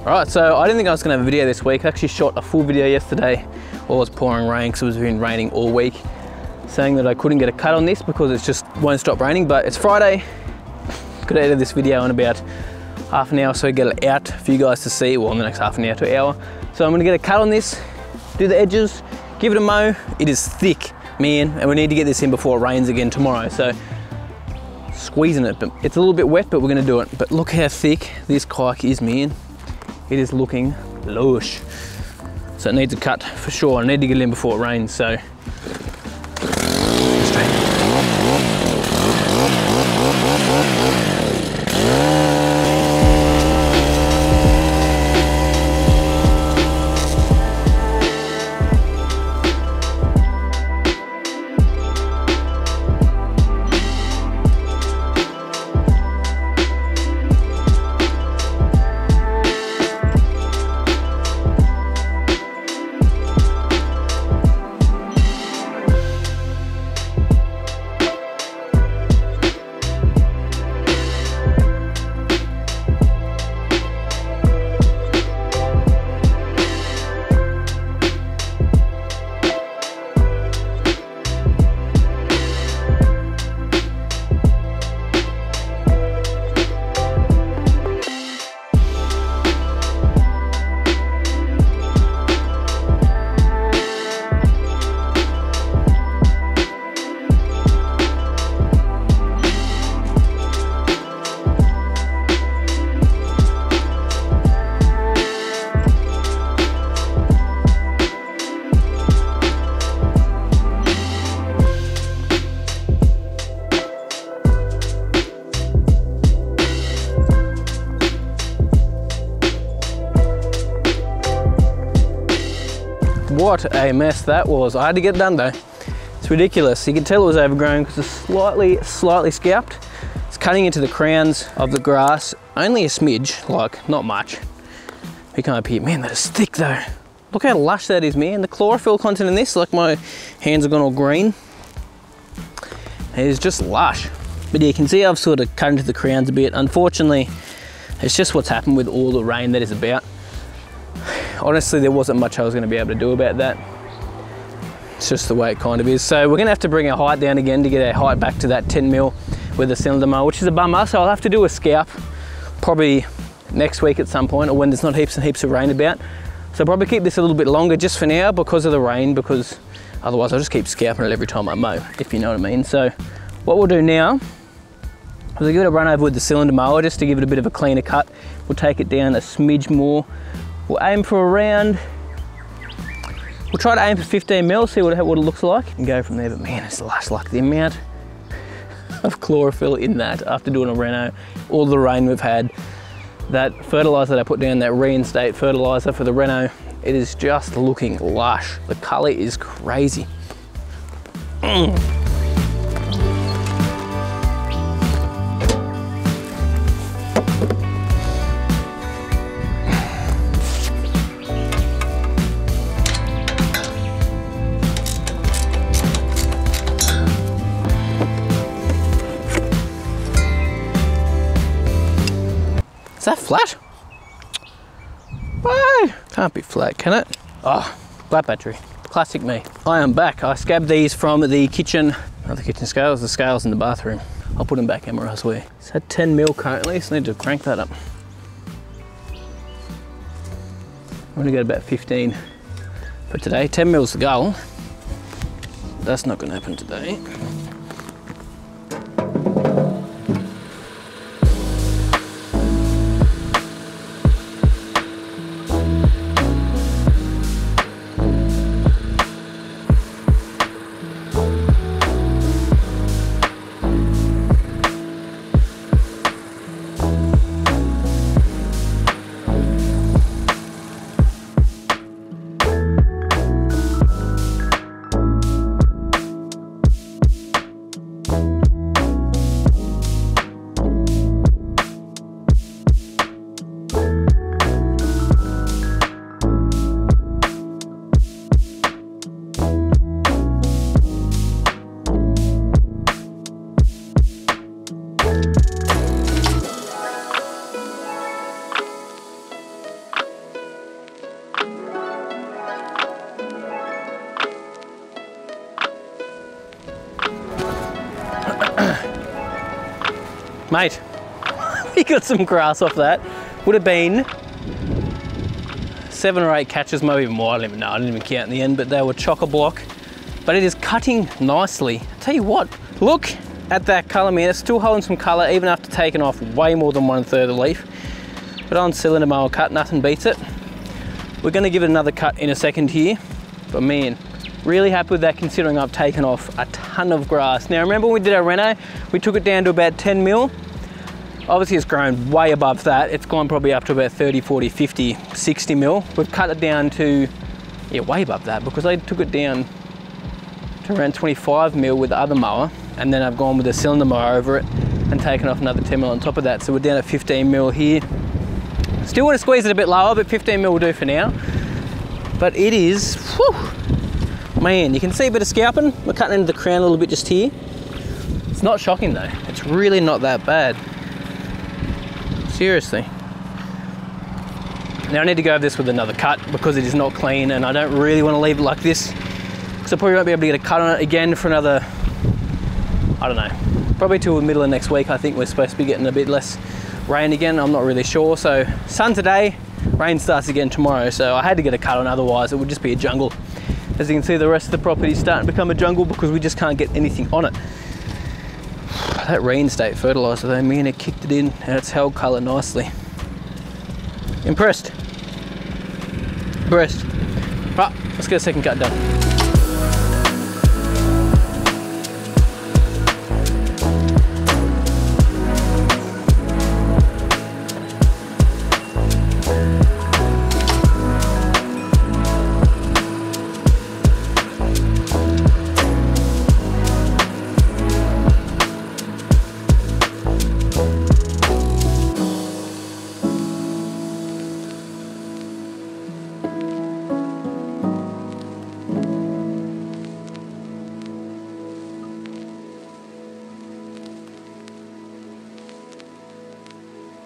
Alright, so I didn't think I was going to have a video this week. I actually shot a full video yesterday while it was pouring rain because it was been raining all week, saying that I couldn't get a cut on this because it just won't stop raining. But it's Friday. Could have edited this video in about half an hour so I get it out for you guys to see, well, in the next half an hour to an hour. So I'm going to get a cut on this, do the edges, give it a mow. It is thick, man, and we need to get this in before it rains again tomorrow. So squeezing it, but it's a little bit wet, but we're going to do it. But look how thick this kike is, man. It is looking lush. So it needs a cut for sure. I need to get it in before it rains, so. What a mess that was. I had to get it done though. It's ridiculous. You can tell it was overgrown because it's slightly scalped. It's cutting into the crowns of the grass. Only a smidge, like not much. You come up here, man, that is thick though. Look how lush that is, man. The chlorophyll content in this, like my hands have gone all green. It is just lush. But yeah, you can see I've sort of cut into the crowns a bit. Unfortunately, it's just what's happened with all the rain that is about. Honestly, there wasn't much I was going to be able to do about that. It's just the way it kind of is. So we're going to have to bring our height down again to get our height back to that 10 mil with the cylinder mower, which is a bummer. So I'll have to do a scalp probably next week at some point, or when there's not heaps and heaps of rain about. So I'll probably keep this a little bit longer just for now because of the rain, because otherwise I'll just keep scalping it every time I mow, if you know what I mean. So what we'll do now is we'll give it a run over with the cylinder mower just to give it a bit of a cleaner cut. We'll take it down a smidge more. We'll aim for around, we'll try to aim for 15 mil, see what it looks like, and go from there. But man, it's lush, like the amount of chlorophyll in that after doing a reno, all the rain we've had, that fertilizer that I put down, that reinstate fertilizer for the reno, it is just looking lush. The color is crazy. Is that flat? Whoa! Can't be flat, can it? Oh, flat battery. Classic me. I am back. I scabbed these from the kitchen, not the kitchen scales, the scales in the bathroom. I'll put them back, Emma, I swear. It's at 10 mil currently, so I need to crank that up. I'm gonna go about 15 for today. 10 mil's the goal. That's not gonna happen today. Mate, we got some grass off that. Would have been 7 or 8 catches, maybe even more. I don't even know, I didn't even count in the end, but they were chock-a-block. But it is cutting nicely. I tell you what, look at that colour, man. It's still holding some colour even after taking off way more than 1/3 of the leaf. But on cylinder mower cut, nothing beats it. We're gonna give it another cut in a second here. But man, really happy with that considering I've taken off a ton of grass. Now remember when we did our reno, we took it down to about 10 mil. Obviously it's grown way above that. It's gone probably up to about 30, 40, 50, 60 mil. We've cut it down to, yeah, way above that because I took it down to around 25 mil with the other mower. And then I've gone with a cylinder mower over it and taken off another 10 mil on top of that. So we're down at 15 mil here. Still want to squeeze it a bit lower, but 15 mil will do for now. But it is, whew, man, you can see a bit of scalping. We're cutting into the crown a little bit just here. It's not shocking though. It's really not that bad. Seriously. Now I need to go over this with another cut because it is not clean and I don't really want to leave it like this. So I probably won't be able to get a cut on it again for another, I don't know, probably till the middle of next week. I think we're supposed to be getting a bit less rain again. I'm not really sure. So sun today, rain starts again tomorrow. So I had to get a cut on, otherwise it would just be a jungle. As you can see, the rest of the property is starting to become a jungle because we just can't get anything on it. That reinstate fertiliser though, man, it kicked it in and it's held colour nicely. Impressed. Impressed. Right, let's get a second cut done.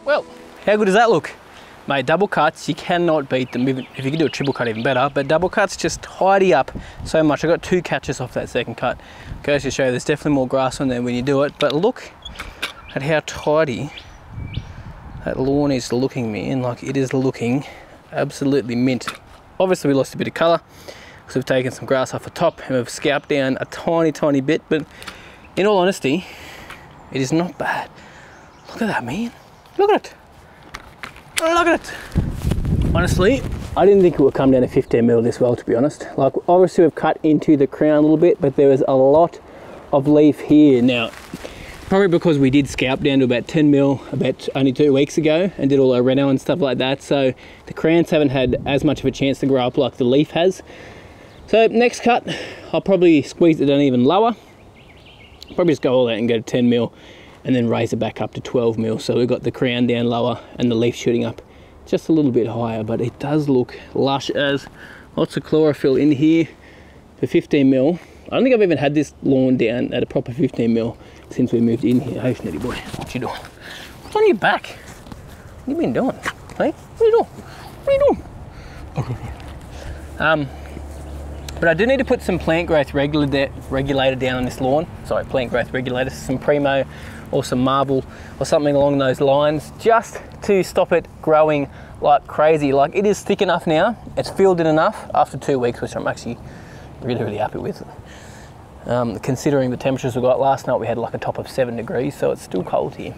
Well, how good does that look? Mate, double cuts, you cannot beat them. If you can do a triple cut, even better, but double cuts just tidy up so much. I got 2 catches off that second cut. Goes to show there's definitely more grass on there when you do it, but look at how tidy that lawn is looking, man. Like, it is looking absolutely mint. Obviously we lost a bit of colour because we've taken some grass off the top and we've scalped down a tiny bit, but in all honesty, it is not bad. Look at that, man. Look at it. Look at it. Honestly, I didn't think it would come down to 15 mil this well, to be honest. Like, obviously we've cut into the crown a little bit, but there was a lot of leaf here. Now, probably because we did scalp down to about 10 mil about only 2 weeks ago and did all our reno and stuff like that. So the crowns haven't had as much of a chance to grow up like the leaf has. So next cut, I'll probably squeeze it down even lower. Probably just go all out and go to 10 mil. And then raise it back up to 12 mil. So we've got the crown down lower and the leaf shooting up just a little bit higher, but it does look lush as. Lots of chlorophyll in here for 15 mil. I don't think I've even had this lawn down at a proper 15 mil since we moved in here. Hey, Snitty boy, what you doing? What's on your back? What have you been doing? Hey, what are you doing? What are you doing? But I do need to put some plant growth regulator down on this lawn. Sorry, plant growth regulator, some Primo or some Marble or something along those lines, just to stop it growing like crazy. Like, it is thick enough now, it's fielded enough after 2 weeks, which I'm actually really happy with. Considering the temperatures we got last night, we had like a top of 7 degrees, so it's still cold here.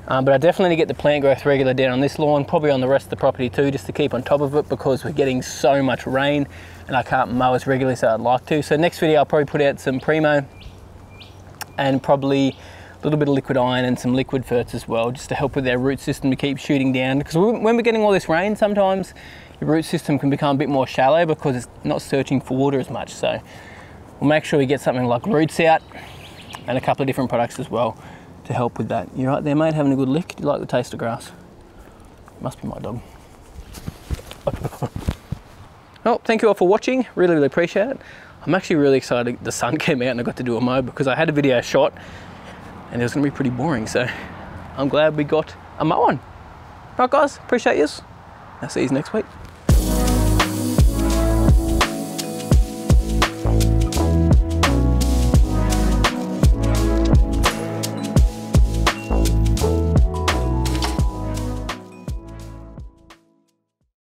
But I definitely need to get the plant growth regulator down on this lawn, probably on the rest of the property too, just to keep on top of it because we're getting so much rain and I can't mow as regularly, so I'd like to. So next video I'll probably put out some Primo and probably a little bit of liquid iron and some liquid ferts as well, just to help with their root system to keep shooting down. Because when we're getting all this rain, sometimes your root system can become a bit more shallow because it's not searching for water as much. So we'll make sure we get something like Roots Out and a couple of different products as well to help with that. You right there, mate, having a good lick? Do you like the taste of grass? Must be my dog. Well, thank you all for watching. Really appreciate it. I'm actually really excited the sun came out and I got to do a mow because I had a video shot and it was gonna be pretty boring. So I'm glad we got a mow on. Right guys, appreciate yous. I'll see you next week.